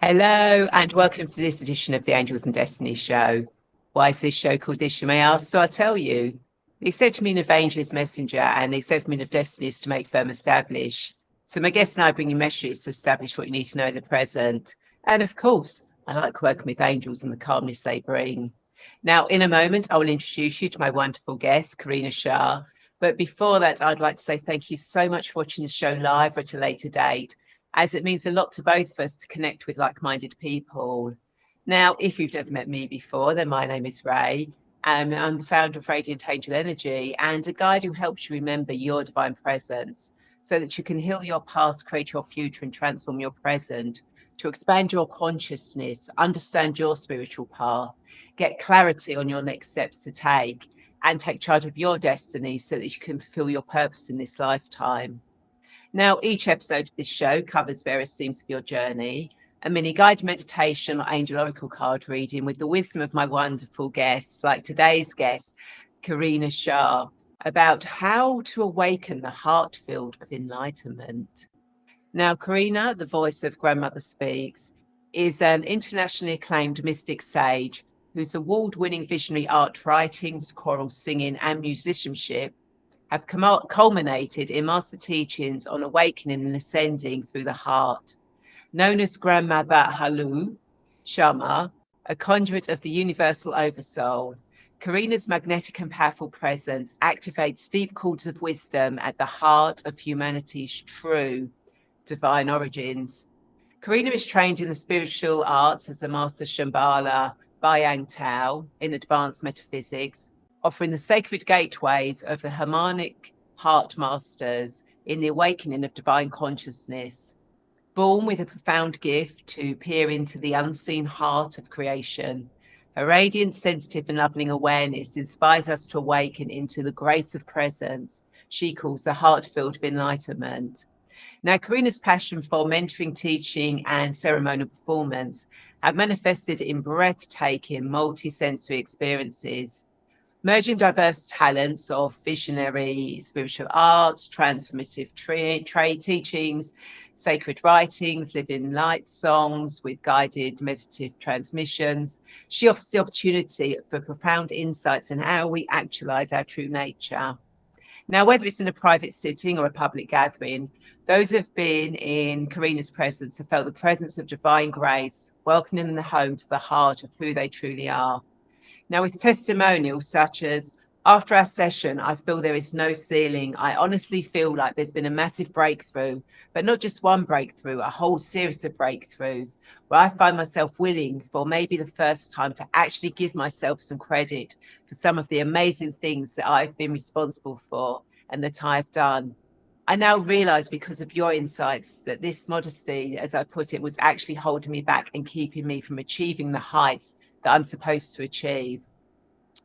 Hello, and welcome to this edition of the Angels and Destiny show. Why is this show called this, you may ask? So I'll tell you. The accepted meaning of angel is messenger, and the accepted meaning of destiny is to make, firm, establish. So my guests and I bring you messages to establish what you need to know in the present. And of course, I like working with angels and the calmness they bring. Now, in a moment, I will introduce you to my wonderful guest, Karina Shah. But before that, I'd like to say thank you so much for watching the show live or at a later date, as it means a lot to both of us to connect with like-minded people. Now, if you've never met me before, then my name is Rae. I'm the founder of Radiant Angel Energy and a guide who helps you remember your divine presence so that you can heal your past, create your future, and transform your present to expand your consciousness, understand your spiritual path, get clarity on your next steps to take, and take charge of your destiny so that you can fulfill your purpose in this lifetime. Now, each episode of this show covers various themes of your journey, a mini guided meditation or angel oracle card reading with the wisdom of my wonderful guests, like today's guest, Karina Shah, about how to awaken the heart field of enlightenment. Now, Karina, the voice of GrandMother Speaks, is an internationally acclaimed mystic sage whose award-winning visionary art writings, choral singing, and musicianship have culminated in master teachings on awakening and ascending through the heart. Known as Grandmother Halu Sharma, a conduit of the universal oversoul, Karina's magnetic and powerful presence activates deep chords of wisdom at the heart of humanity's true divine origins. Karina is trained in the spiritual arts as a Master Shambhala Bayang Tao in advanced metaphysics, offering the sacred gateways of the harmonic heart masters in the awakening of divine consciousness. Born with a profound gift to peer into the unseen heart of creation, her radiant, sensitive, and loving awareness inspires us to awaken into the grace of presence she calls the heart field of enlightenment. Now, Karina's passion for mentoring, teaching, and ceremonial performance have manifested in breathtaking multi-sensory experiences, merging diverse talents of visionary spiritual arts, transformative trade teachings, sacred writings, living light songs with guided meditative transmissions. She offers the opportunity for profound insights in how we actualize our true nature. Now, whether it's in a private sitting or a public gathering, those who have been in Karina's presence have felt the presence of divine grace, welcoming them home to the heart of who they truly are. Now, with testimonials such as, after our session, I feel there is no ceiling. I honestly feel like there's been a massive breakthrough, but not just one breakthrough, a whole series of breakthroughs where I find myself willing for maybe the first time to actually give myself some credit for some of the amazing things that I've been responsible for and that I've done. I now realize because of your insights that this modesty, as I put it, was actually holding me back and keeping me from achieving the heights that I'm supposed to achieve.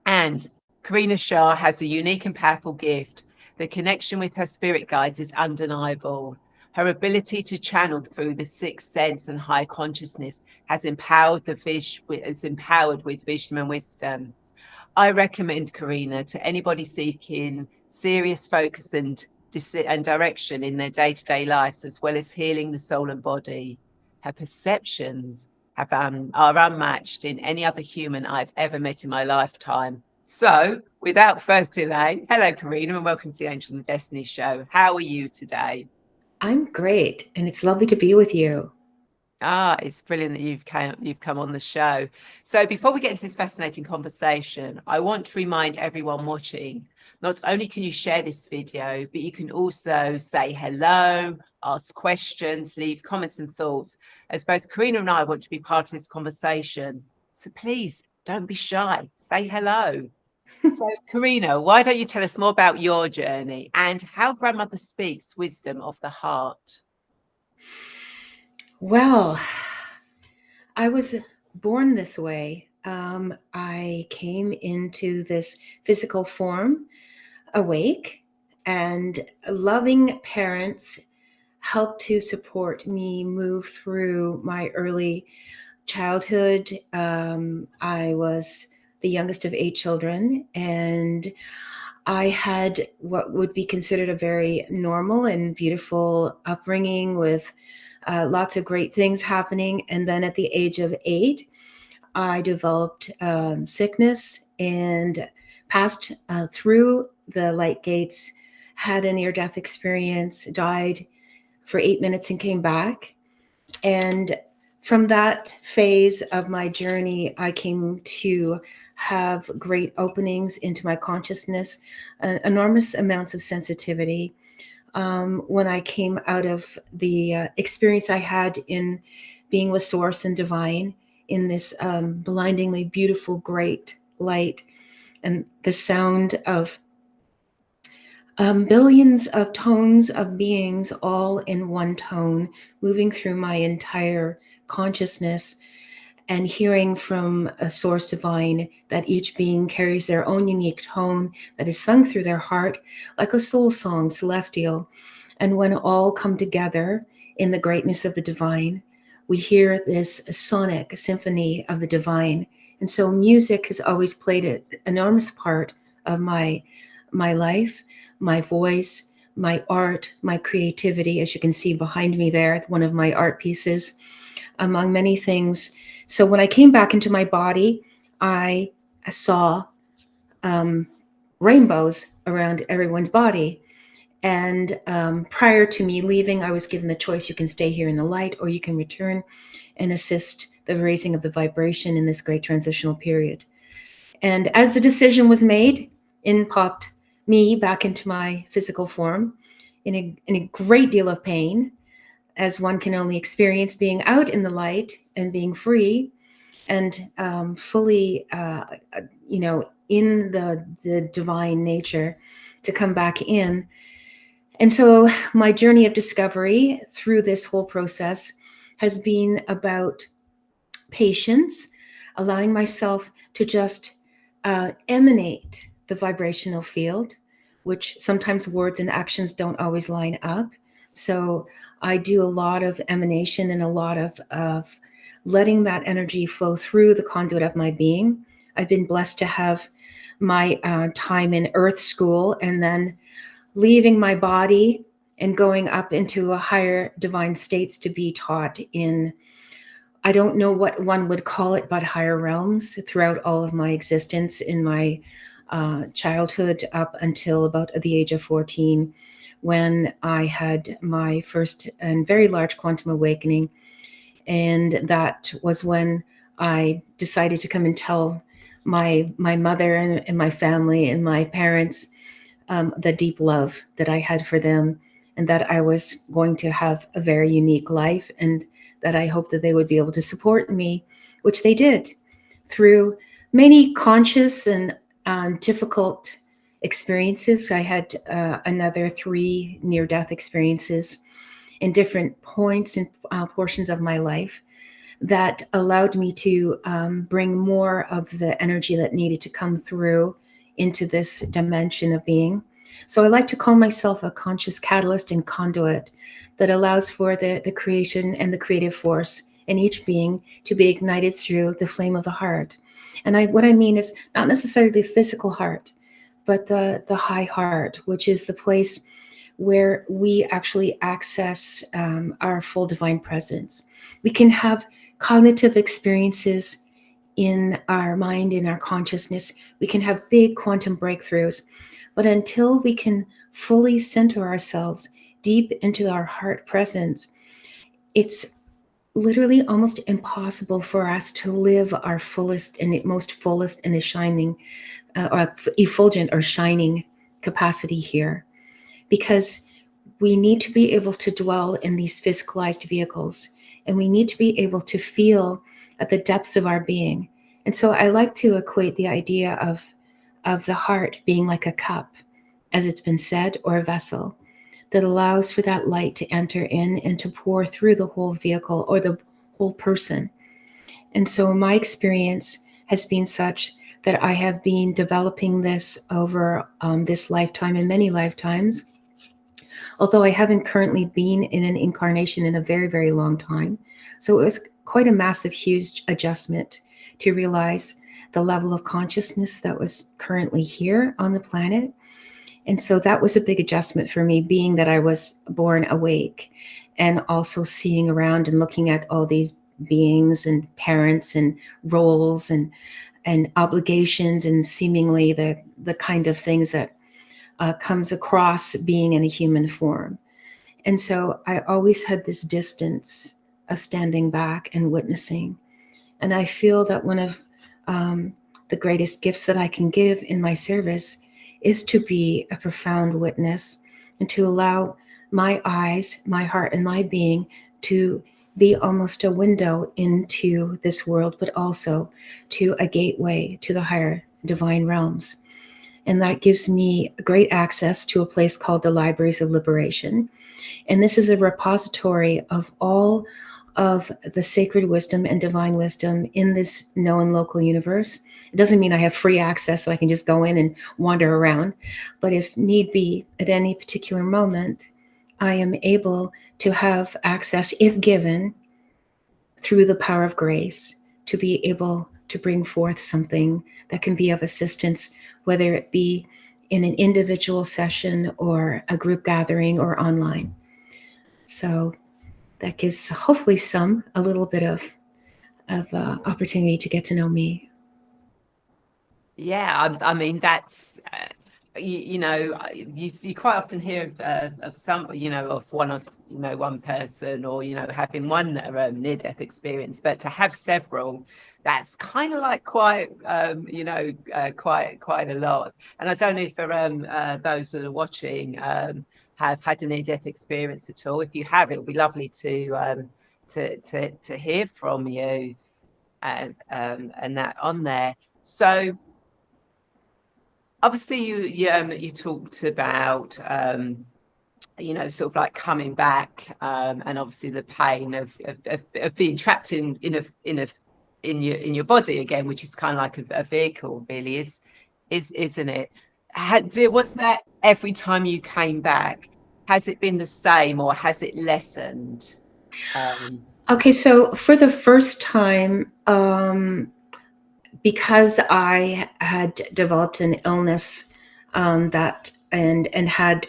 And Karina Shah has a unique and powerful gift. The connection with her spirit guides is undeniable. Her ability to channel through the sixth sense and high consciousness has empowered is empowered with vision and wisdom. I recommend Karina to anybody seeking serious focus and direction in their day-to-day lives, as well as healing the soul and body. Her perceptions are unmatched in any other human I've ever met in my lifetime. So, without further delay, hello, Karina, and welcome to the Angels and Destiny show. How are you today? I'm great, and it's lovely to be with you. It's brilliant that you've come on the show. So before we get into this fascinating conversation, I want to remind everyone watching, not only can you share this video, but you can also say hello, ask questions, leave comments and thoughts, as both Karina and I want to be part of this conversation. So please don't be shy, say hello. So Karina, why don't you tell us more about your journey and how Grandmother speaks wisdom of the heart? Well, I was born this way. I came into this physical form awake, and loving parents helped to support me move through my early childhood. I was the youngest of 8 children, and I had what would be considered a very normal and beautiful upbringing with lots of great things happening. And then at the age of 8, I developed sickness and passed through the light gates, had a near-death experience, died for 8 minutes and came back. And from that phase of my journey, I came to have great openings into my consciousness, enormous amounts of sensitivity. When I came out of the experience I had in being with Source and Divine in this blindingly beautiful, great light, and the sound of billions of tones of beings all in one tone, moving through my entire consciousness, and hearing from a Source Divine that each being carries their own unique tone that is sung through their heart like a soul song, celestial. And when all come together in the greatness of the divine, we hear this sonic symphony of the divine. And so music has always played an enormous part of my life, my voice, my art, my creativity, as you can see behind me there, one of my art pieces, among many things. So when I came back into my body, I saw rainbows around everyone's body. And prior to me leaving, I was given the choice: you can stay here in the light, or you can return and assist the raising of the vibration in this great transitional period. And as the decision was made, in popped me back into my physical form in a great deal of pain, as one can only experience being out in the light and being free and fully, in the divine nature, to come back in. And so my journey of discovery through this whole process has been about patience, allowing myself to just emanate the vibrational field, which sometimes words and actions don't always line up. So I do a lot of emanation and a lot of letting that energy flow through the conduit of my being. I've been blessed to have my time in Earth School, and then leaving my body and going up into a higher divine states to be taught in, I don't know what one would call it, but higher realms throughout all of my existence in my childhood up until about the age of 14, when I had my first and very large quantum awakening. And that was when I decided to come and tell my mother and my family and my parents the deep love that I had for them, and that I was going to have a very unique life, and that I hoped that they would be able to support me, which they did through many conscious and difficult experiences. I had another 3 near-death experiences in different points and portions of my life that allowed me to bring more of the energy that needed to come through into this dimension of being. So I like to call myself a conscious catalyst and conduit that allows for the creation and the creative force in each being to be ignited through the flame of the heart. And what I mean is not necessarily the physical heart, but the high heart, which is the place where we actually access our full divine presence. We can have cognitive experiences in our mind, in our consciousness. We can have big quantum breakthroughs, but until we can fully center ourselves deep into our heart presence, it's literally almost impossible for us to live our fullest and most fullest and shining or effulgent or shining capacity here, because we need to be able to dwell in these physicalized vehicles, and we need to be able to feel at the depths of our being. And so I like to equate the idea of the heart being like a cup, as it's been said, or a vessel that allows for that light to enter in and to pour through the whole vehicle or the whole person. And so my experience has been such that I have been developing this over this lifetime and many lifetimes, although I haven't currently been in an incarnation in a very, very long time. So it was quite a massive, huge adjustment to realize the level of consciousness that was currently here on the planet. And so that was a big adjustment for me, being that I was born awake. and also seeing around and looking at all these beings and parents and roles and obligations and seemingly the kind of things that comes across being in a human form. And so I always had this distance of standing back and witnessing. And I feel that one of the greatest gifts that I can give in my service is to be a profound witness and to allow my eyes, my heart, and my being to be almost a window into this world, but also to a gateway to the higher divine realms. And that gives me great access to a place called the Libraries of Liberation. And this is a repository of all of the sacred wisdom and divine wisdom in this known local universe. It doesn't mean I have free access so I can just go in and wander around. But if need be, at any particular moment, I am able to have access, if given, through the power of grace, to be able to bring forth something that can be of assistance, whether it be in an individual session or a group gathering or online. So that gives hopefully a little bit of opportunity to get to know me. Yeah, I mean that's you know you quite often hear of some of one or one person or having one near-death experience, but to have several, that's kind of like quite quite a lot. And I don't know if those that are watching have had a near-death experience at all. If you have, it would be lovely to hear from you and that on there. So obviously you talked about sort of like coming back, and obviously the pain of being trapped in your body again, which is kind of like a vehicle, really, isn't it? Was that every time you came back? Has it been the same or has it lessened? Okay, so for the first time, because I had developed an illness that and had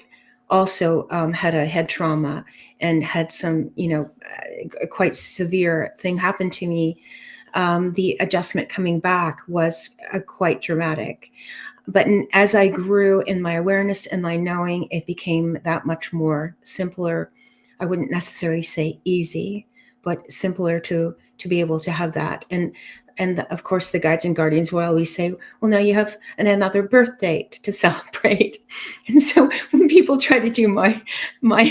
also had a head trauma and had some a quite severe thing happen to me. The adjustment coming back was quite dramatic. But as I grew in my awareness and my knowing, it became that much more simpler. I wouldn't necessarily say easy, but simpler to be able to have that. And of course, the guides and guardians will always say, well, now you have another birth date to celebrate. And so when people try to do my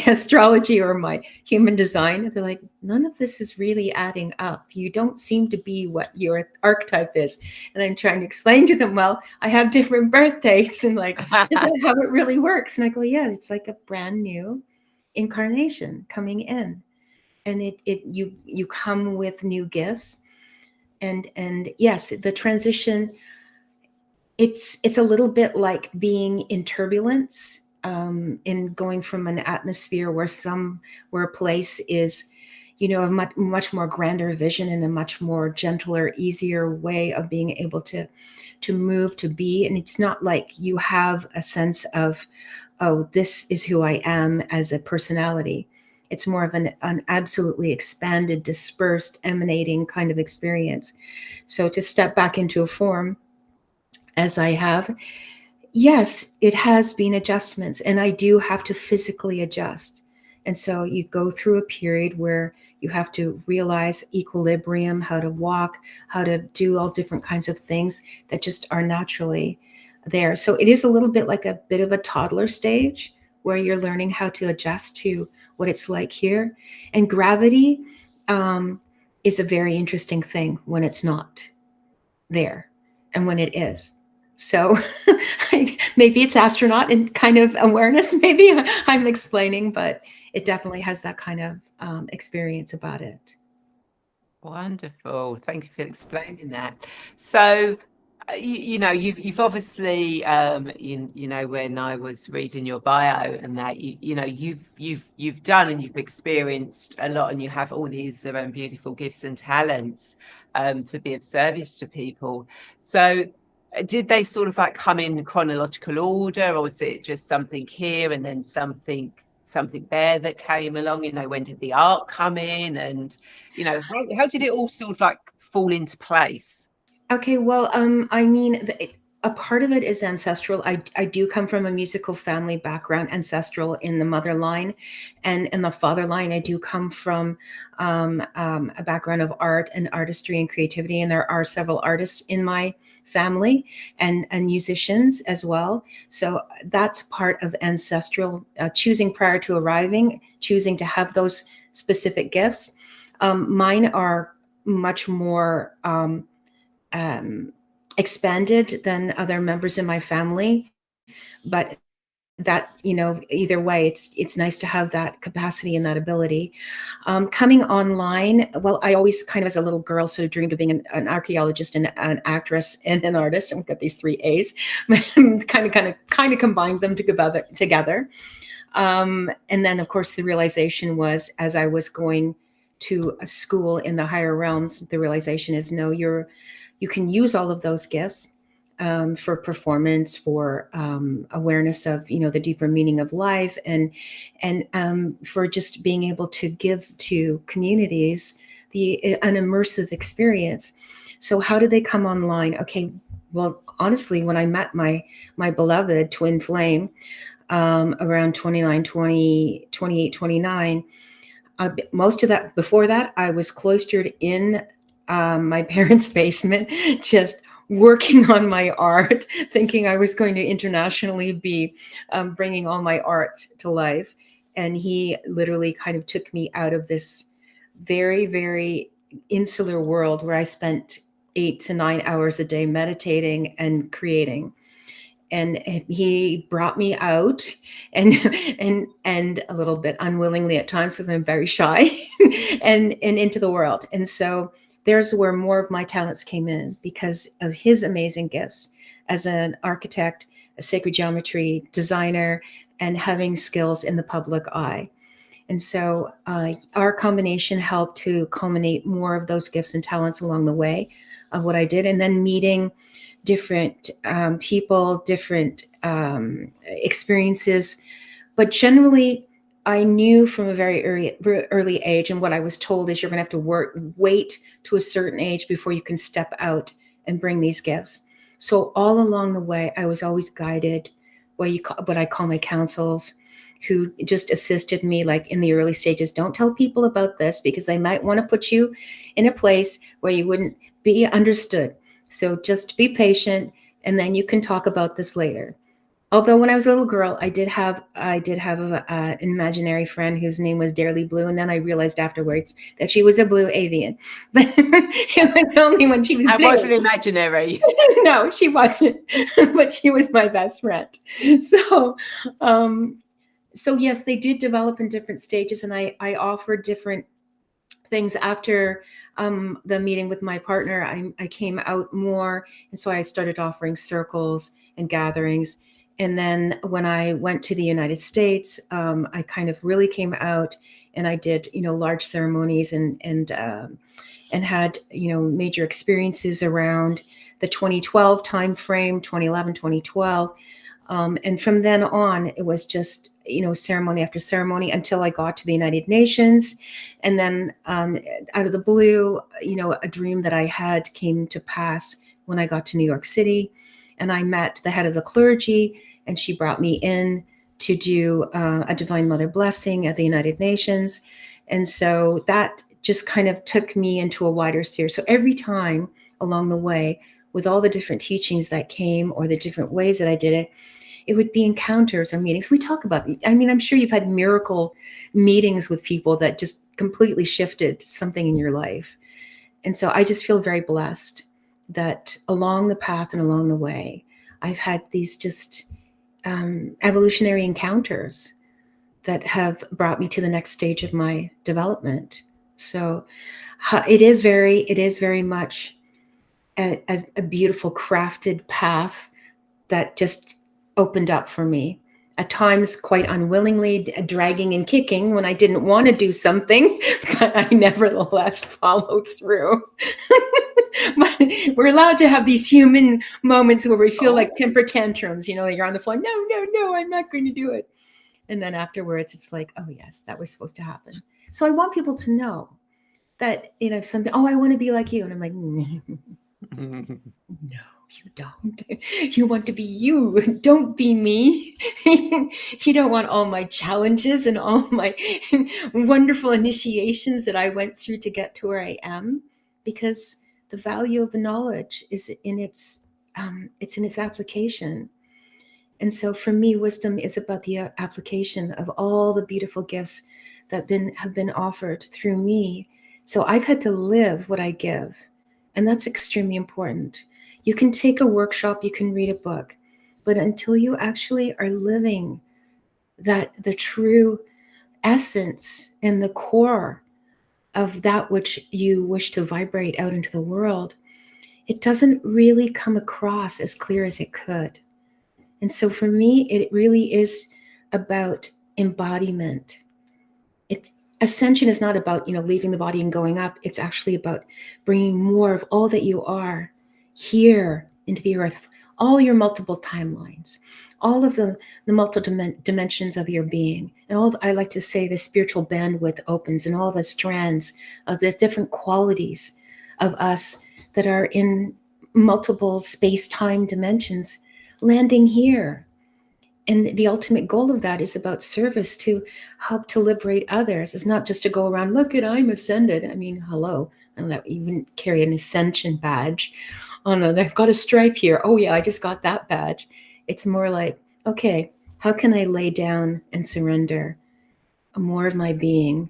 astrology or my human design, they're like, none of this is really adding up. You don't seem to be what your archetype is. And I'm trying to explain to them, well, I have different birth dates. And like, is that how it really works? And I go, yeah, it's like a brand new incarnation coming in. And you come with new gifts. And yes, the transition, it's a little bit like being in turbulence, in going from an atmosphere where a place is a much more grander vision and a much more gentler, easier way of being able to move, to be. And it's not like you have a sense of, oh, this is who I am as a personality. It's more of an absolutely expanded, dispersed, emanating kind of experience. So to step back into a form as I have, yes, it has been adjustments, and I do have to physically adjust. And so you go through a period where you have to realize equilibrium, how to walk, how to do all different kinds of things that just are naturally there. So it is a little bit like a bit of a toddler stage where you're learning how to adjust to what it's like here. And gravity is a very interesting thing when it's not there and when it is. So maybe it's astronaut and kind of awareness, maybe I'm explaining, but it definitely has that kind of experience about it. Wonderful. Thank you for explaining that. So, you've obviously, when I was reading your bio and that, you've done and you've experienced a lot, and you have all these beautiful gifts and talents to be of service to people. So, did they sort of like come in chronological order, or was it just something here and then something something there that came along? You know, when did the art come in? And, you know, how did it all sort of like fall into place? Okay, well, I mean, a part of it is ancestral. I do come from a musical family background, ancestral in the mother line, and in the father line, I do come from a background of art and artistry and creativity. And there are several artists in my family and musicians as well. So that's part of ancestral, choosing prior to arriving, choosing to have those specific gifts. Mine are much more expanded than other members in my family, but that, you know, either way, it's nice to have that capacity and that ability. Coming online, well, I always kind of as a little girl sort of dreamed of being an archaeologist and an actress and an artist, and we've got these three A's. kind of combined them together. And then of course the realization was, as I was going to a school in the higher realms, the realization is, no, you can use all of those gifts for performance, for awareness of, you know, the deeper meaning of life, and for just being able to give to communities an immersive experience. So how did they come online? Okay, well, honestly, when I met my beloved twin flame around 29, 20, 28, 29, most of that, before that, I was cloistered in my parents' basement, just working on my art, thinking I was going to internationally be bringing all my art to life. And he literally kind of took me out of this very, very insular world where I spent 8 to 9 hours a day meditating and creating. And he brought me out, and a little bit unwillingly at times, because I'm very shy, and into the world. And so there's where more of my talents came in, because of his amazing gifts as an architect, a sacred geometry designer, and having skills in the public eye. And so our combination helped to culminate more of those gifts and talents along the way of what I did. And then meeting different people, different experiences. But generally, I knew from a very early age, and what I was told is you're going to have to wait to a certain age before you can step out and bring these gifts. So all along the way, I was always guided by what I call my counsels, who just assisted me, like in the early stages. Don't tell people about this, because they might want to put you in a place where you wouldn't be understood. So just be patient, and then you can talk about this later. Although when I was a little girl, I did have an imaginary friend whose name was Dearly Blue, and then I realized afterwards that she was a blue avian. But it was only when she was I blue. wasn't imaginary. No, she wasn't, but she was my best friend. So, so yes, they did develop in different stages, and I offered different things after the meeting with my partner. I came out more, and so I started offering circles and gatherings. And then when I went to the United States, I kind of really came out, and I did, you know, large ceremonies and had, you know, major experiences around the 2012 timeframe, 2011, 2012. And from then on, it was just, you know, ceremony after ceremony until I got to the United Nations. And then out of the blue, you know, a dream that I had came to pass when I got to New York City. And I met the head of the clergy, and she brought me in to do a Divine Mother blessing at the United Nations. And so that just kind of took me into a wider sphere. So every time along the way, with all the different teachings that came, or the different ways that I did it, it would be encounters or meetings. We talk about, I mean, I'm sure you've had miracle meetings with people that just completely shifted something in your life. And so I just feel very blessed that along the path and along the way, I've had these just evolutionary encounters that have brought me to the next stage of my development. So it is very much a beautiful crafted path that just opened up for me, at times quite unwillingly, dragging and kicking when I didn't want to do something, but I nevertheless followed through. But we're allowed to have these human moments where we feel like temper tantrums, you know, you're on the floor, no, I'm not going to do it. And then afterwards, it's like, oh, yes, that was supposed to happen. So I want people to know that, something, oh, I want to be like you. And I'm like, no, you don't. You want to be you. Don't be me. You don't want all my challenges and all my wonderful initiations that I went through to get to where I am, because the value of the knowledge is in its application. And so for me, wisdom is about the application of all the beautiful gifts that have been offered through me. So I've had to live what I give. And that's extremely important. You can take a workshop, you can read a book, but until you actually are living the true essence and the core of that which you wish to vibrate out into the world, it doesn't really come across as clear as it could. And so for me, it really is about embodiment. Ascension is not about, leaving the body and going up. It's actually about bringing more of all that you are here into the earth, all your multiple timelines, all of the multiple dimensions of your being. And I like to say the spiritual bandwidth opens, and all the strands of the different qualities of us that are in multiple space-time dimensions landing here. And the ultimate goal of that is about service, to help to liberate others. It's not just to go around, look at, I'm ascended. I mean, hello. And that you wouldn't carry an ascension badge. Oh no, I've got a stripe here. Oh yeah, I just got that badge. It's more like, okay, how can I lay down and surrender more of my being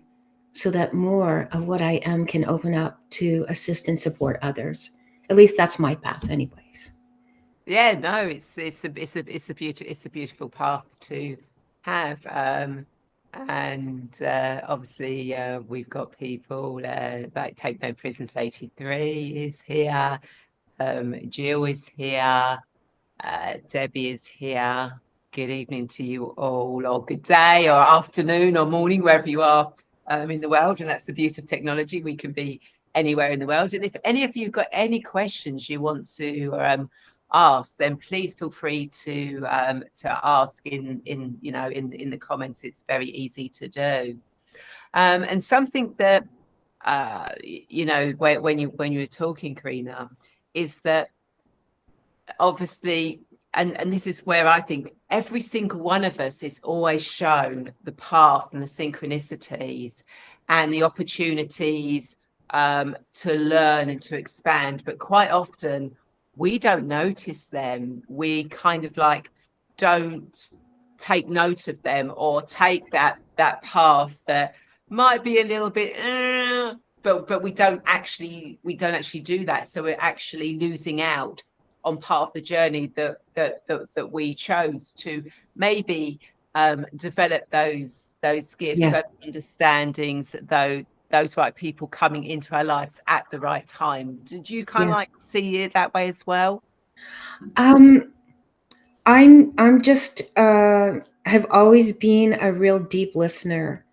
so that more of what I am can open up to assist and support others? At least that's my path anyways. Yeah, no, it's a beautiful path to have, and obviously we've got people like Take No Prisoners 83 is here, Jill is here, Debbie is here. Good evening to you all, or good day, or afternoon, or morning, wherever you are in the world. And that's the beauty of technology. We can be anywhere in the world. And if any of you got any questions you want to ask, then please feel free to ask in the comments. It's very easy to do. And something that when you were talking, Karina, is that obviously, and this is where I think every single one of us is always shown the path and the synchronicities and the opportunities to learn and to expand, but quite often we don't notice them. We kind of like don't take note of them, or take that path that might be a little bit but we don't actually do that. So we're actually losing out on part of the journey that we chose to maybe develop those gifts, Yes. those understandings, those right people coming into our lives at the right time. Did you kind of like see it that way as well? I'm just have always been a real deep listener,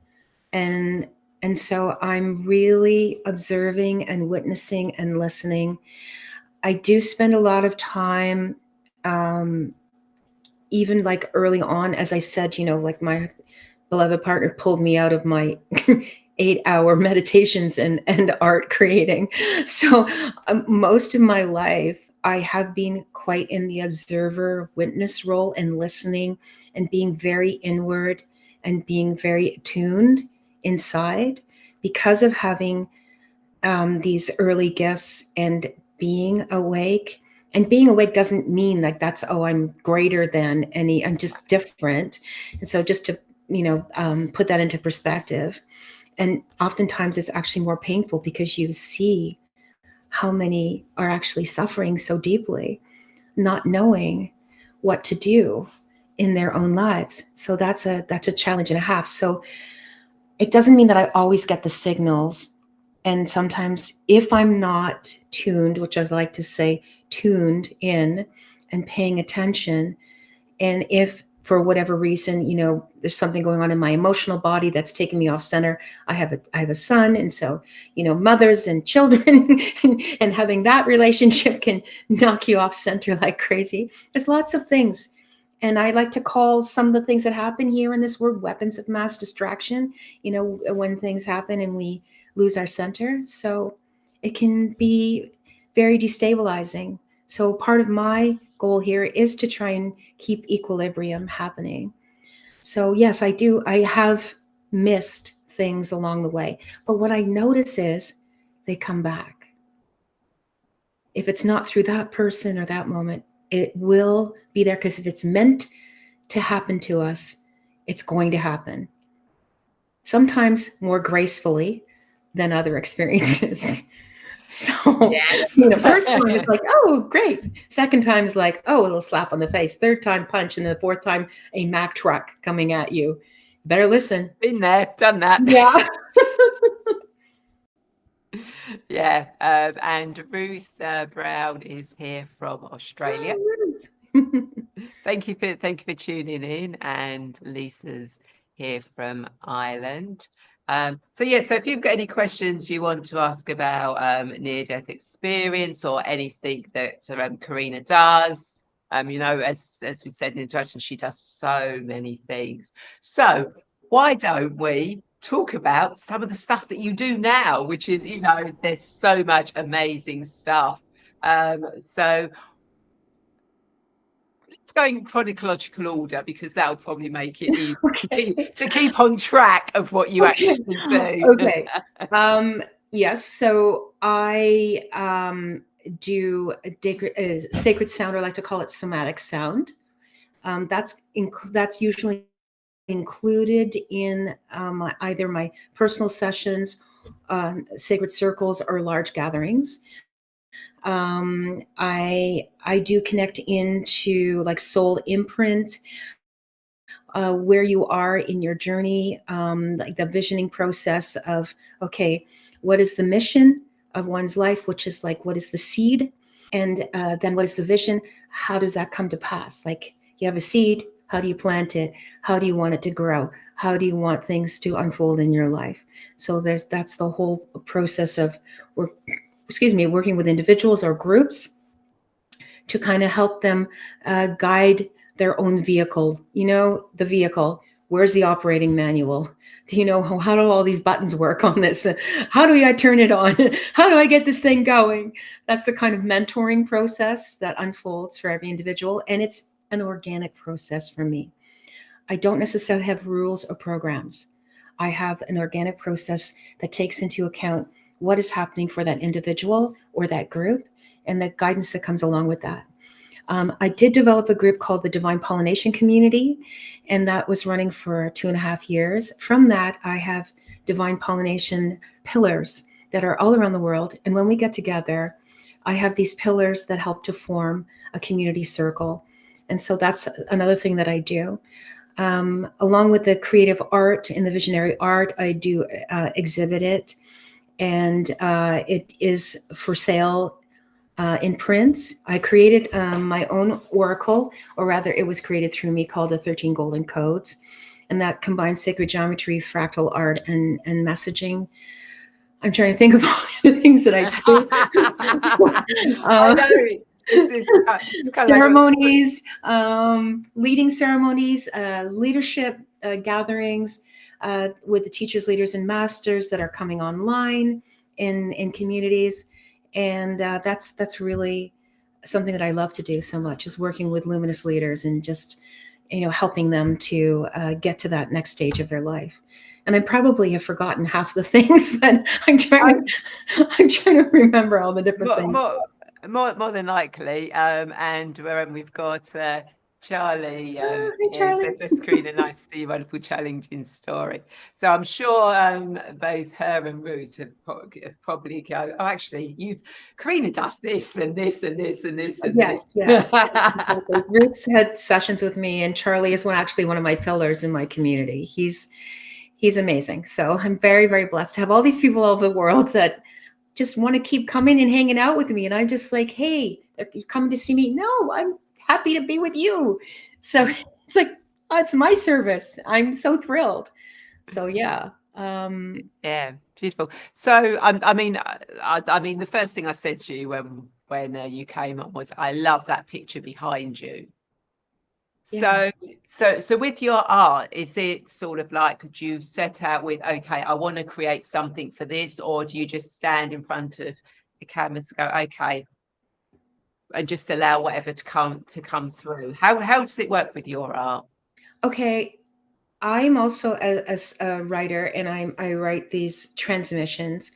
and so I'm really observing and witnessing and listening. I do spend a lot of time, even like early on, as I said, like my beloved partner pulled me out of my 8-hour meditations and art creating. So most of my life, I have been quite in the observer witness role, and listening and being very inward and being very attuned inside, because of having these early gifts and being awake. And being awake doesn't mean like that's, oh, I'm greater than any, I'm just different. And so just to, put that into perspective. And oftentimes it's actually more painful, because you see how many are actually suffering so deeply, not knowing what to do in their own lives. So that's a challenge and a half. So it doesn't mean that I always get the signals. And sometimes if I'm not tuned, which I like to say, tuned in and paying attention, and if for whatever reason, there's something going on in my emotional body that's taking me off center. I have a son. And so, mothers and children and having that relationship can knock you off center like crazy. There's lots of things. And I like to call some of the things that happen here in this world weapons of mass distraction, when things happen and we lose our center. So it can be very destabilizing. So part of my goal here is to try and keep equilibrium happening. So yes, I do. I have missed things along the way. But what I notice is they come back. If it's not through that person or that moment, it will be there, because if it's meant to happen to us, it's going to happen. Sometimes more gracefully than other experiences. So, Yes. first time is like, oh, great. Second time is like, oh, a little slap on the face. Third time, punch. And then the fourth time, a Mack truck coming at you. Better listen. Been there, done that. Yeah. Yeah. And Ruth Brown is here from Australia. Thank you for tuning in. And Lisa's here from Ireland. So if you've got any questions you want to ask about near-death experience or anything that Karina does, as we said in the introduction, she does so many things. So why don't we talk about some of the stuff that you do now, which is, there's so much amazing stuff. So let's go in chronological order, because that'll probably make it easy to keep on track of what you actually do. Okay. Yes. So I do sacred sound, or I like to call it somatic sound. That's usually included in either my personal sessions, sacred circles, or large gatherings. I do connect into like soul imprint, where you are in your journey, like the visioning process of, okay, what is the mission of one's life, which is like, what is the seed? And then what is the vision? How does that come to pass? Like, you have a seed, how do you plant it? How do you want it to grow? How do you want things to unfold in your life? So that's the whole process of working with individuals or groups to kind of help them guide their own vehicle. The vehicle. Where's the operating manual? Do you know how do all these buttons work on this? How do I turn it on? How do I get this thing going? That's the kind of mentoring process that unfolds for every individual. And it's an organic process for me. I don't necessarily have rules or programs. I have an organic process that takes into account what is happening for that individual or that group, and the guidance that comes along with that. I did develop a group called the Divine Pollination Community, and that was running for 2.5 years. From that, I have divine pollination pillars that are all around the world. And when we get together, I have these pillars that help to form a community circle. And so that's another thing that I do. Along with the creative art and the visionary art, I do exhibit it. And it is for sale in prints. I created my own oracle, or rather it was created through me, called the 13 Golden Codes. And that combines sacred geometry, fractal art, and messaging. I'm trying to think of all the things that I do. I know. It's Ceremonies, leading ceremonies, leadership gatherings with the teachers, leaders, and masters that are coming online in communities. And that's really something that I love to do so much, is working with luminous leaders and just helping them to get to that next stage of their life. And I probably have forgotten half the things, but I'm trying to remember all the different things. More than likely. And we've got Charlie. Hi, Charlie. That's Karina. Nice to see you. Wonderful, challenging story. So I'm sure both her and Ruth have probably go, oh, actually, Karina does this and this and this and this and Yes, this. yeah. Exactly. Ruth's had sessions with me, and Charlie is actually one of my pillars in my community. He's amazing. So I'm very, very blessed to have all these people all over the world that just want to keep coming and hanging out with me. And I'm just like, hey, you're coming to see me? No, I'm happy to be with you. So it's like, oh, it's my service. I'm so thrilled. So yeah. Yeah, beautiful. So I mean, the first thing I said to you when you came on was, I love that picture behind you. Yeah. So with your art, is it sort of like, could you set out with, okay, I want to create something for this, or do you just stand in front of the canvas and go, okay, and just allow whatever to come through? How does it work with your art? Okay. I'm also a writer, and I write these transmissions.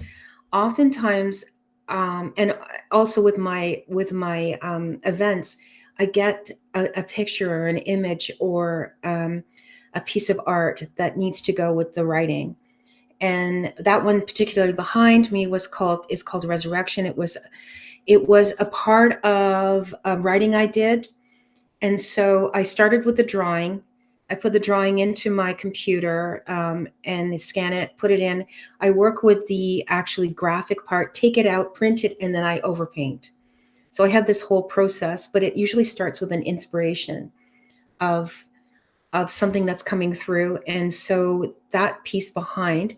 Oftentimes, and also with my events, I get a picture or an image or a piece of art that needs to go with the writing. And that one particularly behind me is called Resurrection. It was a part of a writing I did, and so I started with the drawing. I put the drawing into my computer and scan it, put it in. I work with the actually graphic part, take it out, print it, and then I overpaint. So I have this whole process, but it usually starts with an inspiration of something that's coming through. And so that piece behind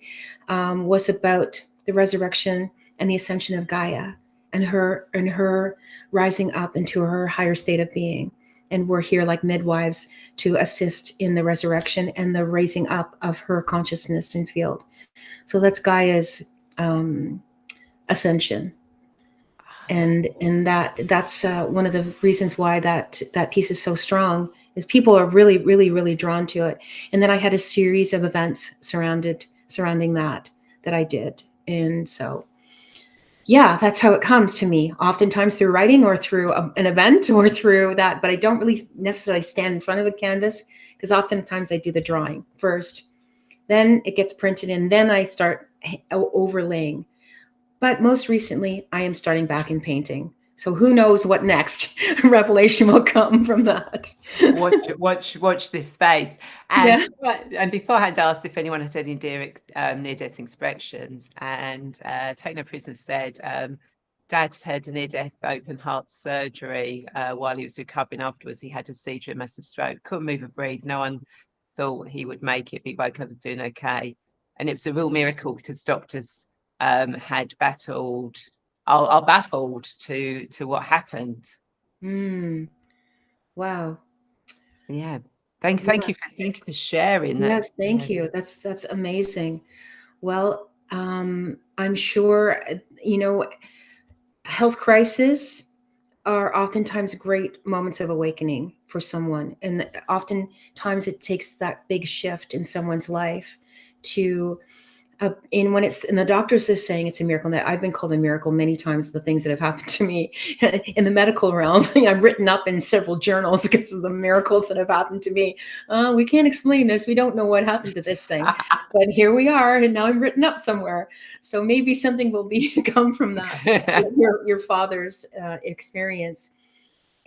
was about the resurrection and the ascension of Gaia and her rising up into her higher state of being. And we're here like midwives to assist in the resurrection and the raising up of her consciousness and field. So that's Gaia's ascension. And that's one of the reasons why that piece is so strong, is people are really drawn to it. And then I had a series of events surrounding that I did. And so yeah, that's how it comes to me, oftentimes through writing or through an event or through that. But I don't really necessarily stand in front of the canvas, because oftentimes I do the drawing first, then it gets printed, and then I start overlaying. But most recently, I am starting back in painting. So who knows what next revelation will come from that? Watch this space. And Yeah. and beforehand, asked if anyone had any near-death expressions. And Take No Prisoners said, Dad had a near-death open heart surgery while he was recovering afterwards. He had a seizure, a massive stroke, couldn't move or breathe. No one thought he would make it. Big woke up was doing okay. And it was a real miracle, because doctors had are baffled to what happened. Mm, wow. Yeah. Yeah. Thank you for sharing that. Yes. Yeah. Thank you. That's amazing. Well, I'm sure health crises are oftentimes great moments of awakening for someone, and oftentimes it takes that big shift in someone's life to and when it's and the doctors are saying it's a miracle. That I've been called a miracle many times, the things that have happened to me in the medical realm. I've written up in several journals because of the miracles that have happened to me. We can't explain this, we don't know what happened to this thing, but here we are, and now I'm written up somewhere. So maybe something will come from that, your father's experience.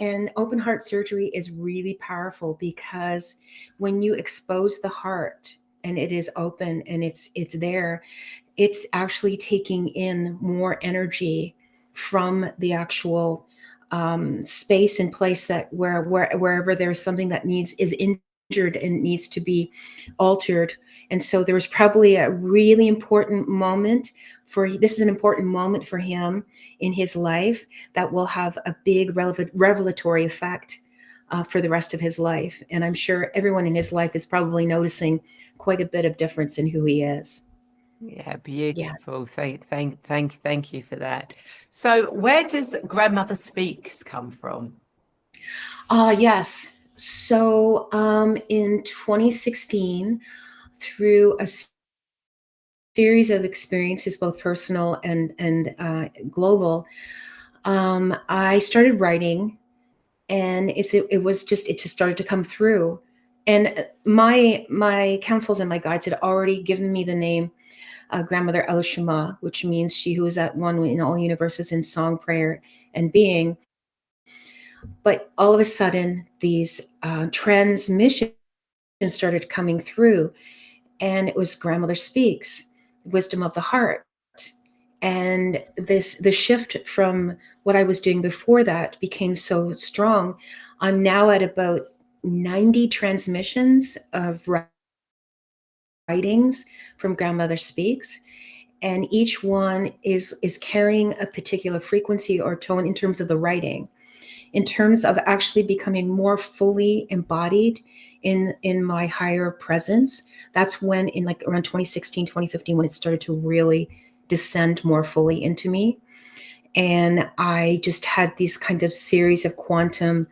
And open heart surgery is really powerful, because when you expose the heart and it is open and it's there, it's actually taking in more energy from the actual space and place wherever there's something that is injured and needs to be altered. And so there was probably a really important moment this is an important moment for him in his life that will have a big revelatory effect for the rest of his life. And I'm sure everyone in his life is probably noticing quite a bit of difference in who he is. Yeah, Yeah. beautiful. Thank you for that. So where does Grandmother Speaks come from? Yes. So in 2016, through a series of experiences, both personal and global, I started writing, and it just started to come through. And my counsels and my guides had already given me the name Grandmother El Shema, which means she who is at one in all universes in song, prayer, and being. But all of a sudden, these transmissions started coming through, and it was Grandmother Speaks, wisdom of the heart. And the shift from what I was doing before that became so strong. I'm now at about 90 transmissions of writings from Grandmother Speaks, and each one is carrying a particular frequency or tone in terms of the writing. in terms of actually becoming more fully embodied in my higher presence, that's when, in like around 2016, 2015, when it started to really descend more fully into me. And I just had these kind of series of quantum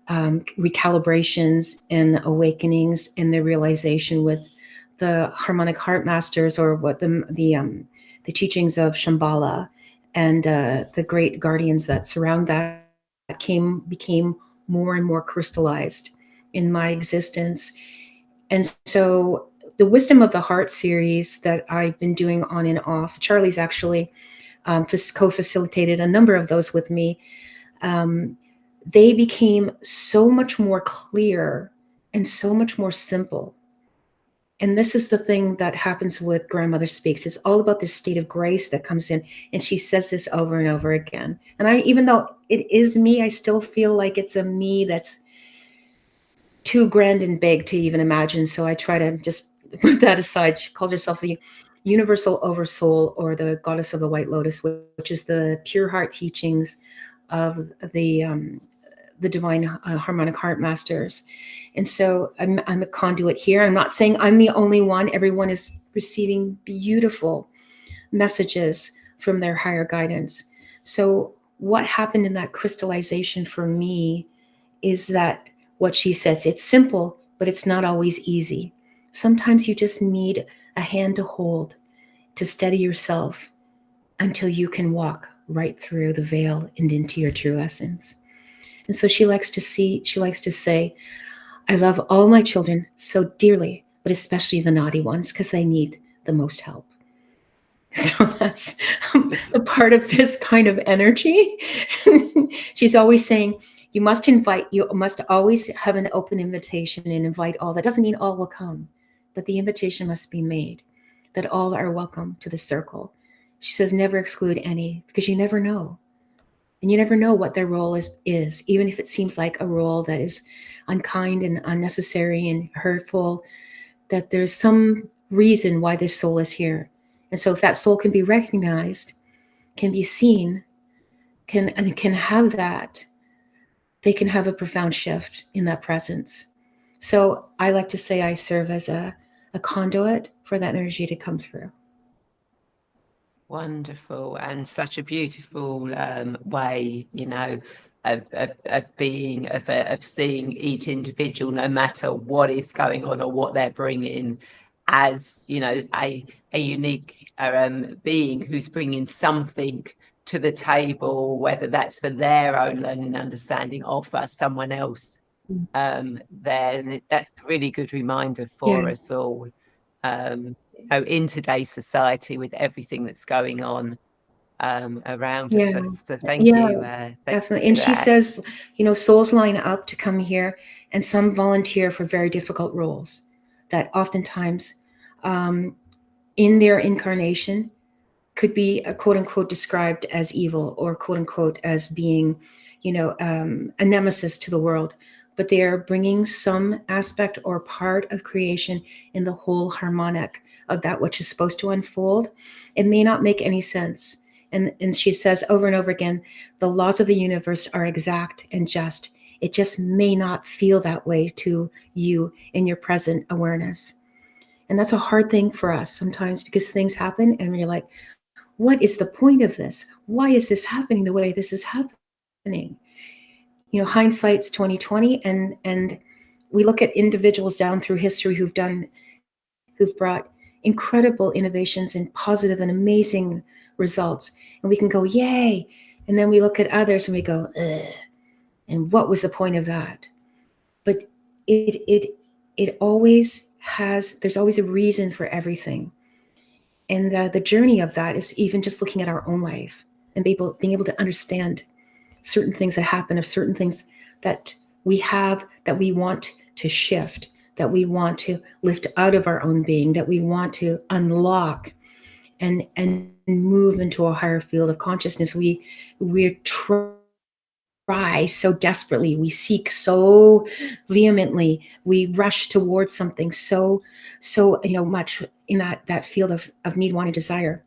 recalibrations and awakenings, and the realization with the harmonic heart masters, or what the teachings of Shambhala, and the great guardians that surround that became more and more crystallized in my existence. And so the Wisdom of the Heart series that I've been doing on and off, Charlie's actually co-facilitated a number of those with me. They became so much more clear and so much more simple. And this is the thing that happens with Grandmother Speaks. It's all about this state of grace that comes in. And she says this over and over again. And even though it is me, I still feel like it's a me that's too grand and big to even imagine. So I try to just put that aside. She calls herself the Universal Oversoul, or the Goddess of the White Lotus, which is the pure heart teachings of the divine harmonic heart masters. And so I'm a conduit here. I'm not saying I'm the only one. Everyone is receiving beautiful messages from their higher guidance. So what happened in that crystallization for me is that what she says, it's simple, but it's not always easy. Sometimes you just need a hand to hold, to steady yourself until you can walk right through the veil and into your true essence. And so she likes to say, I love all my children so dearly, but especially the naughty ones, because they need the most help. So that's a part of this kind of energy. She's always saying, you must always have an open invitation and invite all. That doesn't mean all will come, but the invitation must be made that all are welcome to the circle. She says, never exclude any, because you never know. And you never know what their role is, even if it seems like a role that is unkind and unnecessary and hurtful, that there's some reason why this soul is here. And so if that soul can be recognized, can be seen, can have that, they can have a profound shift in that presence. So I like to say I serve as a conduit for that energy to come through. Wonderful, and such a beautiful way, of seeing each individual, no matter what is going on or what they're bringing, as a unique being who's bringing something to the table, whether that's for their own learning and understanding or for someone else. Then that's a really good reminder for us all. In today's society, with everything that's going on around us. So thank you. Definitely. And she says, souls line up to come here, and some volunteer for very difficult roles that oftentimes in their incarnation could be quote unquote described as evil, or quote unquote as being, a nemesis to the world. But they are bringing some aspect or part of creation in the whole harmonic of that which is supposed to unfold. It may not make any sense. And she says over and over again, the laws of the universe are exact and just. It just may not feel that way to you in your present awareness. And that's a hard thing for us sometimes, because things happen and you're like, what is the point of this? Why is this happening the way this is happening? Hindsight's 2020, and we look at individuals down through history who've brought incredible innovations and positive and amazing results, and we can go, yay. And then we look at others and we go, ugh. And what was the point of that? But it always has, there's always a reason for everything. And the journey of that is even just looking at our own life and being able to understand certain things that happen, of certain things that we have, that we want to shift, that we want to lift out of our own being, that we want to unlock and move into a higher field of consciousness. We try so desperately, we seek so vehemently, we rush towards something so much in that field of need, wanting, desire.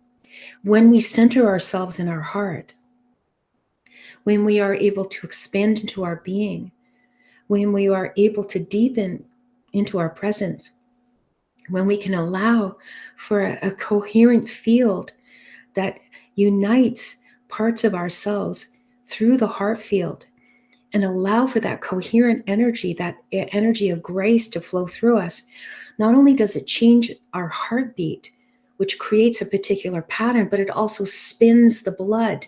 When we center ourselves in our heart, when we are able to expand into our being, when we are able to deepen into our presence, when we can allow for a coherent field that unites parts of ourselves through the heart field, and allow for that coherent energy, that energy of grace to flow through us, not only does it change our heartbeat, which creates a particular pattern, but it also spins the blood,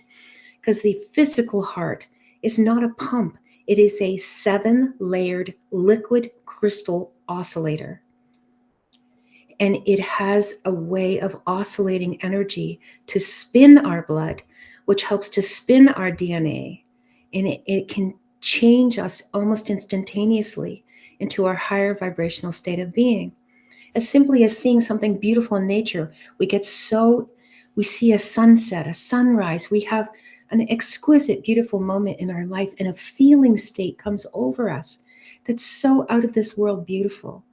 because the physical heart is not a pump. It is a 7-layered liquid crystal oscillator. And it has a way of oscillating energy to spin our blood, which helps to spin our DNA. And it can change us almost instantaneously into our higher vibrational state of being. As simply as seeing something beautiful in nature, we see a sunset, a sunrise, we have an exquisite, beautiful moment in our life, and a feeling state comes over us that's so out of this world beautiful.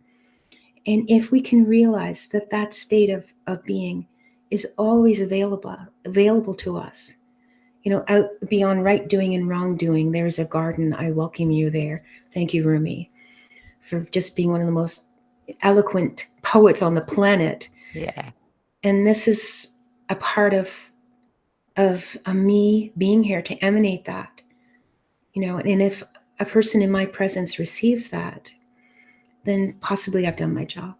And if we can realize that that state of being is always available to us, out beyond right doing and wrong doing, there's a garden. I welcome you there. Thank you, Rumi, for just being one of the most eloquent poets on the planet. Yeah. And this is a part of me being here to emanate that, and if a person in my presence receives that, then possibly I've done my job.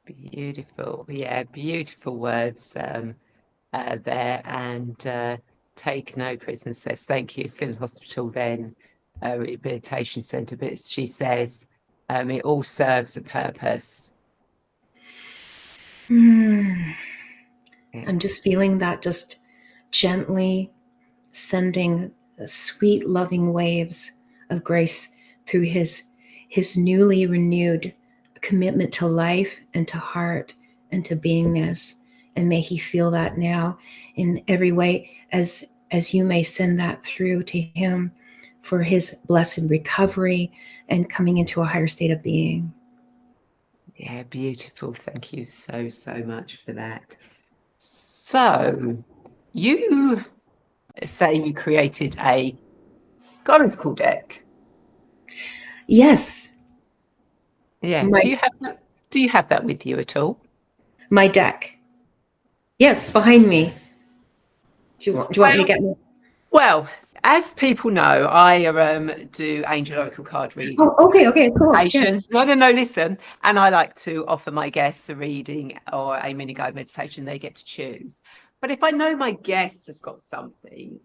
Beautiful. Yeah, beautiful words there. And take no prisoners says, thank you. It's in hospital then, rehabilitation centre, but she says it all serves a purpose. Yeah. I'm just feeling that, just gently sending sweet, loving waves of grace through his newly renewed commitment to life and to heart and to beingness. And may he feel that now in every way, as you may send that through to him for his blessed recovery and coming into a higher state of being. Yeah, beautiful. Thank you so much for that. So you say you created a oracle deck. Yes. Yeah. Do you have that with you at all? My deck. Yes, behind me. Do you want me to get more? Well, as people know, I do angel oracle card reading. Oh, okay, cool. Meditations. Yeah. No, listen. And I like to offer my guests a reading or a mini guided meditation. They get to choose. But if I know my guest has got something,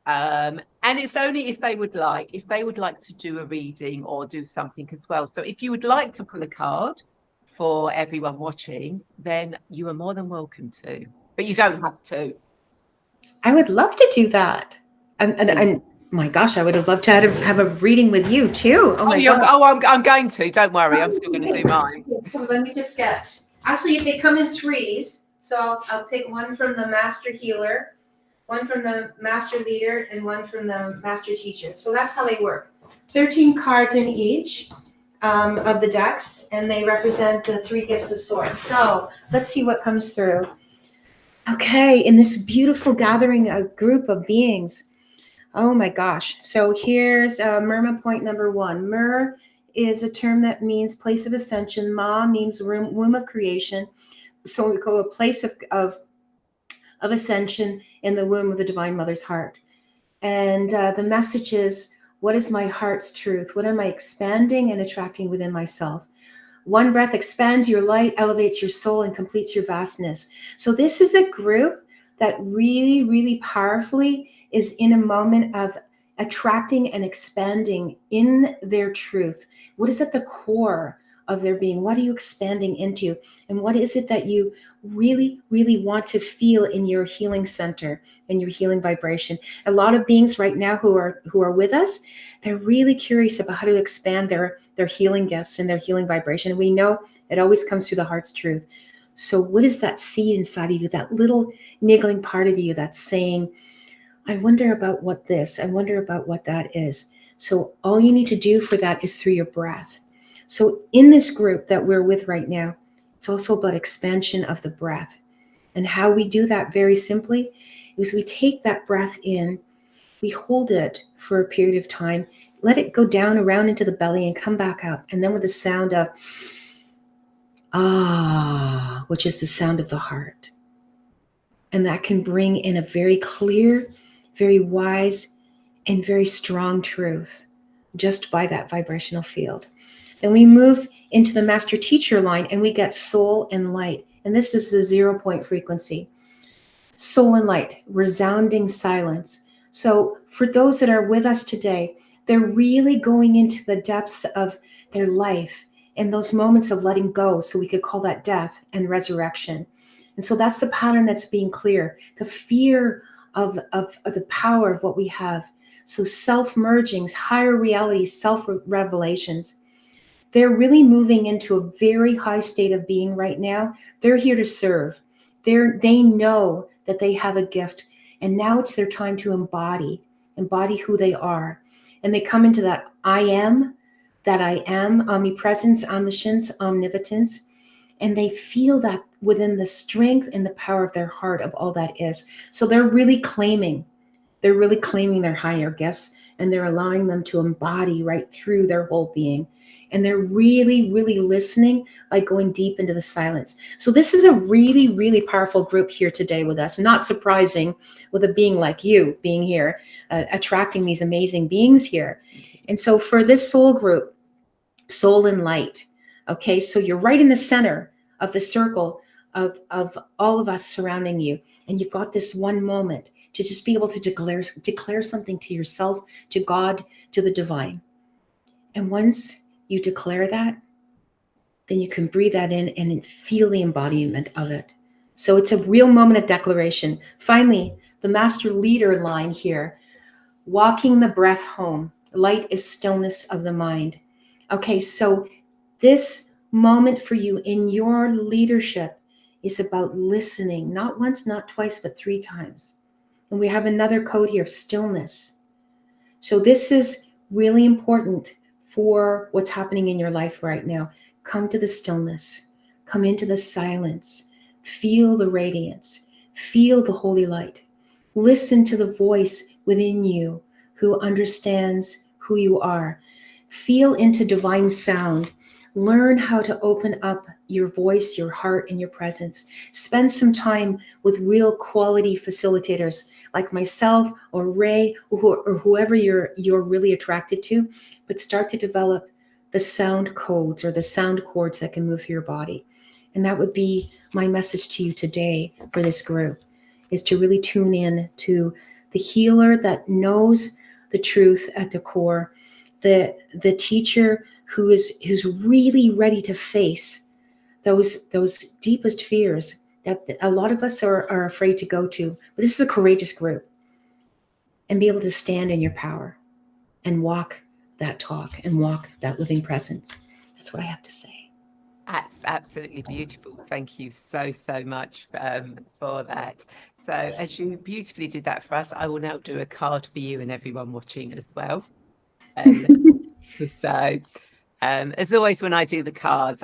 and it's only if they would like to do a reading or do something as well. So if you would like to pull a card for everyone watching, then you are more than welcome to. But you don't have to. I would love to do that. And my gosh, I would have loved to have a reading with you too. Oh my God. I'm going to. Don't worry. I'm still going to do mine. So let me just get. Actually, they come in threes. So I'll pick one from the Master Healer, one from the Master Leader, and one from the Master Teacher. So that's how they work. 13 cards in each of the decks, and they represent the 3 gifts of Source. So let's see what comes through. Okay, in this beautiful gathering, a group of beings. Oh my gosh. So here's Myrma point number 1. Myr is a term that means place of ascension. Ma means womb of creation. So we go a place of ascension in the womb of the Divine Mother's heart. And the message is, what is my heart's truth? What am I expanding and attracting within myself? One breath expands your light, elevates your soul, and completes your vastness. So this is a group that really, really powerfully is in a moment of attracting and expanding in their truth. What is at the core of their being? What are you expanding into? And what is it that you really, really want to feel in your healing center, in your healing vibration? A lot of beings right now who are with us, they're really curious about how to expand their healing gifts and their healing vibration. And we know it always comes through the heart's truth. So what is that seed inside of you, that little niggling part of you that's saying, I wonder about what this, I wonder about what that is. So all you need to do for that is through your breath. So in this group that we're with right now, it's also about expansion of the breath. And how we do that very simply, is we take that breath in, we hold it for a period of time, let it go down around into the belly and come back up. And then with the sound of ah, which is the sound of the heart. And that can bring in a very clear, very wise, and very strong truth just by that vibrational field. Then we move into the master teacher line and we get soul and light. And this is the 0 point frequency. Soul and light, resounding silence. So for those that are with us today, they're really going into the depths of their life and those moments of letting go. So we could call that death and resurrection. And so that's the pattern that's being clear. The fear of the power of what we have. So self-mergings, higher realities, self-revelations. They're really moving into a very high state of being right now. They're here to serve. They know that they have a gift. And now it's their time to embody who they are. And they come into that I am, omnipresence, omniscience, omnipotence. And they feel that within the strength and the power of their heart of all that is. So they're really claiming their higher gifts, and they're allowing them to embody right through their whole being. And they're really, really listening by going deep into the silence. So this is a really, really powerful group here today with us. Not surprising with a being like you being here, attracting these amazing beings here. And so for this soul group, soul and light, okay, so you're right in the center of the circle of all of us surrounding you. And you've got this one moment to just be able to declare something to yourself, to God, to the divine. And once you declare that, then you can breathe that in and feel the embodiment of it. So it's a real moment of declaration. Finally, the master leader line here, walking the breath home. Light is stillness of the mind. Okay, so this moment for you in your leadership is about listening, not once, not twice, but 3 times. And we have another code here of stillness. So this is really important for what's happening in your life right now. Come to the stillness, come into the silence, feel the radiance, feel the holy light. Listen to the voice within you who understands who you are. Feel into divine sound. Learn how to open up your voice, your heart, and your presence. Spend some time with real quality facilitators like myself or Rae or whoever you're really attracted to, but start to develop the sound codes or the sound chords that can move through your body. And that would be my message to you today for this group, is to really tune in to the healer that knows the truth at the core, the teacher who's really ready to face those deepest fears that a lot of us are afraid to go to. But this is a courageous group, and be able to stand in your power and walk that talk and walk that living presence. That's what I have to say. That's absolutely beautiful. Thank you so much for that. So as you beautifully did that for us, I will now do a card for you and everyone watching as well. So as always, when I do the cards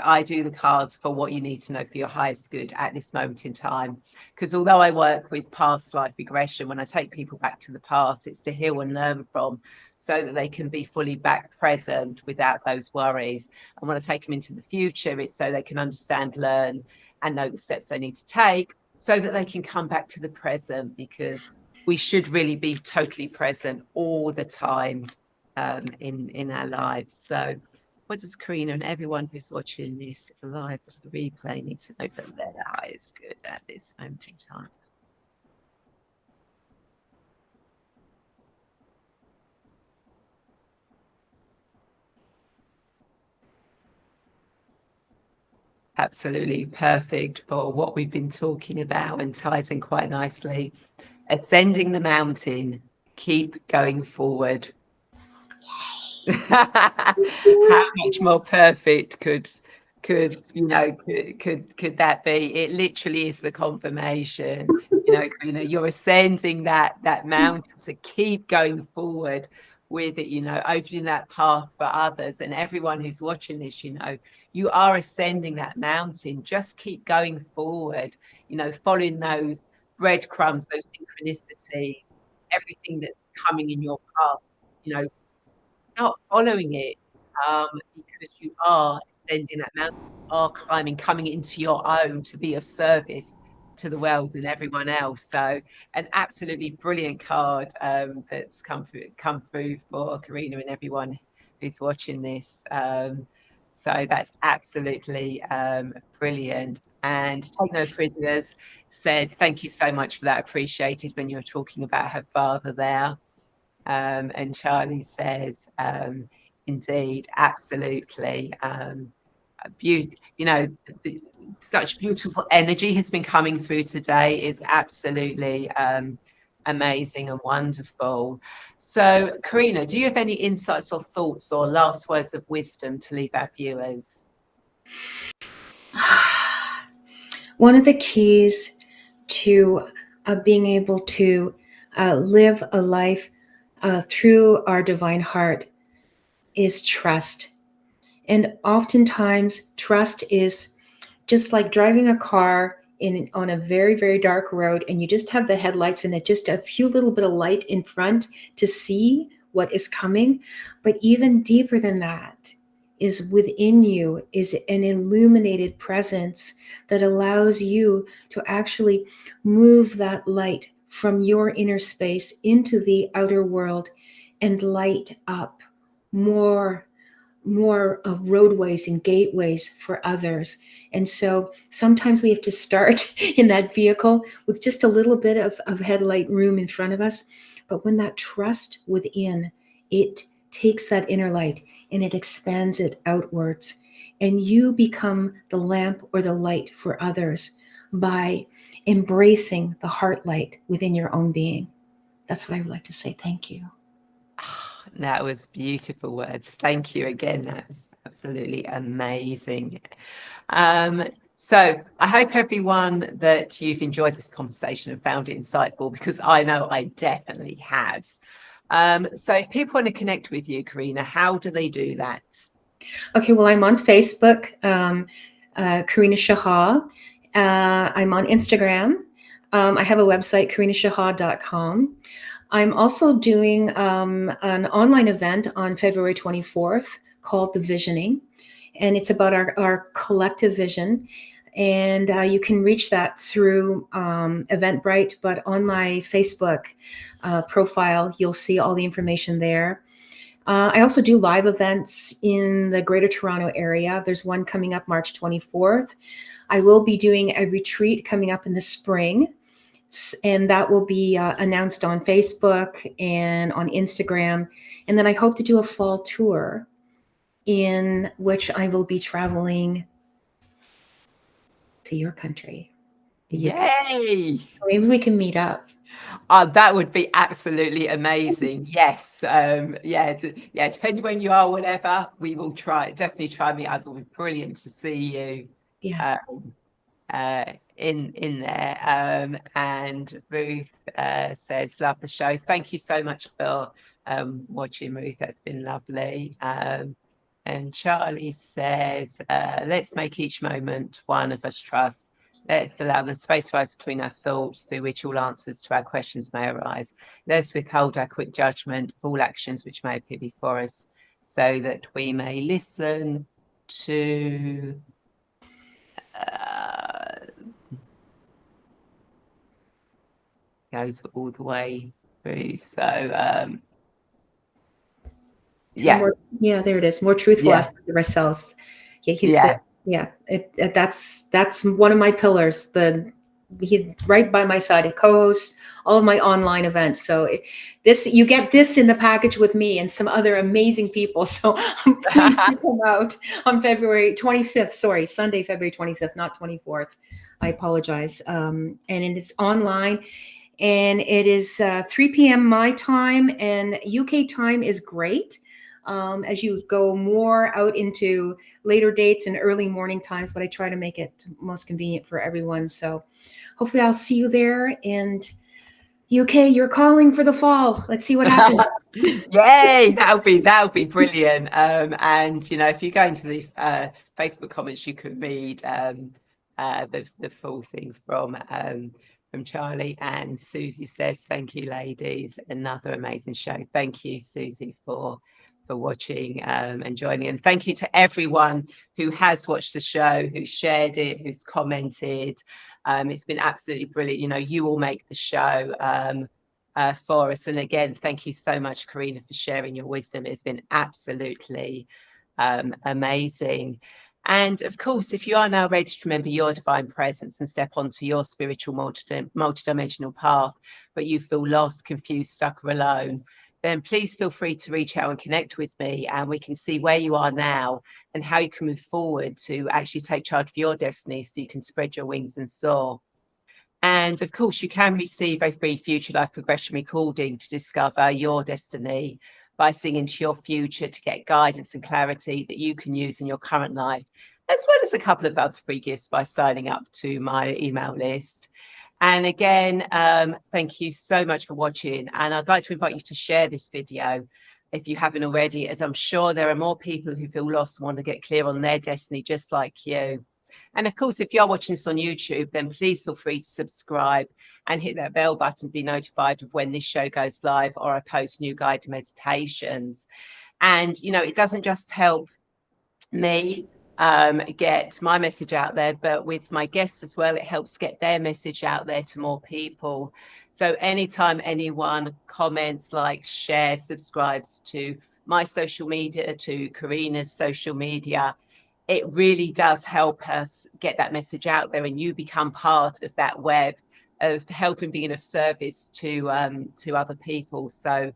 for what you need to know for your highest good at this moment in time. Because although I work with past life regression, when I take people back to the past, it's to heal and learn from, so that they can be fully back present without those worries. And when I take them into the future, it's so they can understand, learn, and know the steps they need to take so that they can come back to the present, because we should really be totally present all the time in our lives. So what does Karina and everyone who's watching this live replay need to know for their highest good at this moment in time? Absolutely perfect for what we've been talking about, and ties in quite nicely. Ascending the mountain, keep going forward. How much more perfect could that be? It literally is the confirmation. You're ascending that mountain, so keep going forward with it, opening that path for others. And everyone who's watching this, you are ascending that mountain. Just keep going forward, following those breadcrumbs, those synchronicity, everything that's coming in your path, you know, start following it, because you are ascending that mountain, you are climbing, coming into your own to be of service to the world and everyone else. So an absolutely brilliant card, that's come through for Karina and everyone who's watching this. So that's absolutely brilliant. And Take No Prisoners said, thank you so much for that. Appreciated when you were talking about her father there. And Charlie says, indeed, absolutely. Such beautiful energy has been coming through today. It's absolutely amazing and wonderful. So, Karina, do you have any insights or thoughts or last words of wisdom to leave our viewers? One of the keys to being able to live a life through our divine heart is trust. And oftentimes, trust is just like driving a car on a very, very dark road, and you just have the headlights and it just a few little bit of light in front to see what is coming. But even deeper than that is within you is an illuminated presence that allows you to actually move that light from your inner space into the outer world and light up more roadways and gateways for others. And so sometimes we have to start in that vehicle with just a little bit of headlight room in front of us. But when that trust within, it takes that inner light and it expands it outwards. And you become the lamp or the light for others by embracing the heart light within your own being. That's what I would like to say. Thank you. That was beautiful words. Thank you again. That's absolutely amazing. So I hope everyone that you've enjoyed this conversation and found it insightful, because I know I definitely have. So if people want to connect with you, Karina, how do they do that? Okay, well, I'm on Facebook, Karina Shahar. I'm on Instagram. I have a website, karinashahar.com. I'm also doing an online event on February 24th called The Visioning, and it's about our collective vision. And you can reach that through Eventbrite, but on my Facebook profile, you'll see all the information there. I also do live events in the Greater Toronto area. There's one coming up March 24th. I will be doing a retreat coming up in the spring, and that will be announced on Facebook and on Instagram. And then I hope to do a fall tour in which I will be traveling to your country. Yay! So maybe we can meet up. That would be absolutely amazing. Yes. Depending when you are, whatever, we will definitely try me out. It would be brilliant to see you. Yeah. In there. And Ruth says, love the show. Thank you so much for watching, Ruth. That's been lovely. And Charlie says, let's make each moment one of us trust. Let's allow the space rise between our thoughts, through which all answers to our questions may arise. Let's withhold our quick judgment of all actions which may appear before us, so that we may listen to goes all the way through. So Yeah, there it is. More truthful aspect of ourselves. That's one of my pillars. He's right by my side. He co-hosts all of my online events. So you get this in the package with me and some other amazing people. So please come out on February 25th. Sorry, Sunday, February 25th, not 24th. I apologize. And it's online. And it is 3 p.m. my time, and UK time is great. As you go more out into later dates and early morning times, but I try to make it most convenient for everyone. So hopefully I'll see you there. And UK, you're calling for the fall. Let's see what happens. Yay, that'll be brilliant. And if you go into the Facebook comments, you can read the full thing from from Charlie. And Susie says, thank you, ladies. Another amazing show. Thank you, Susie, for watching and joining. And thank you to everyone who has watched the show, who shared it, who's commented. It's been absolutely brilliant. You know, you all make the show for us. And again, thank you so much, Karina, for sharing your wisdom. It's been absolutely amazing. And of course, if you are now ready to remember your divine presence and step onto your spiritual multidimensional path, but you feel lost, confused, stuck, or alone, then please feel free to reach out and connect with me, and we can see where you are now and how you can move forward to actually take charge of your destiny so you can spread your wings and soar. And of course, you can receive a free future life progression recording to discover your destiny by seeing into your future to get guidance and clarity that you can use in your current life, as well as a couple of other free gifts by signing up to my email list. And again, thank you so much for watching. And I'd like to invite you to share this video if you haven't already, as I'm sure there are more people who feel lost and want to get clear on their destiny just like you. And of course, if you're watching this on YouTube, then please feel free to subscribe and hit that bell button to be notified of when this show goes live or I post new guided meditations. And, you know, it doesn't just help me get my message out there, but with my guests as well, it helps get their message out there to more people. So anytime anyone comments, likes, shares, subscribes to my social media, to Karina's social media, it really does help us get that message out there, and you become part of that web of helping, being of service to other people. So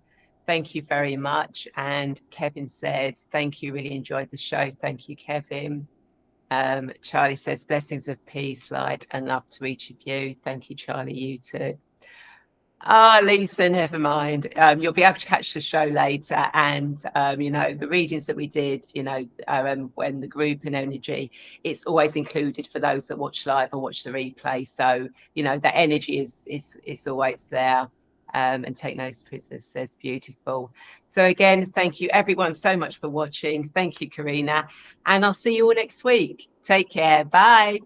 thank you very much. And Kevin says, thank you, really enjoyed the show. Thank you, Kevin. Charlie says, blessings of peace, light, and love to each of you. Thank you, Charlie, you too. Lisa, never mind. You'll be able to catch the show later. And, you know, the readings that we did, you know, when the group and energy, it's always included for those that watch live or watch the replay. So, you know, the energy is always there. And Take Notes Prisoners says beautiful. So again, thank you everyone so much for watching. Thank you, Karina. And I'll see you all next week. Take care. Bye.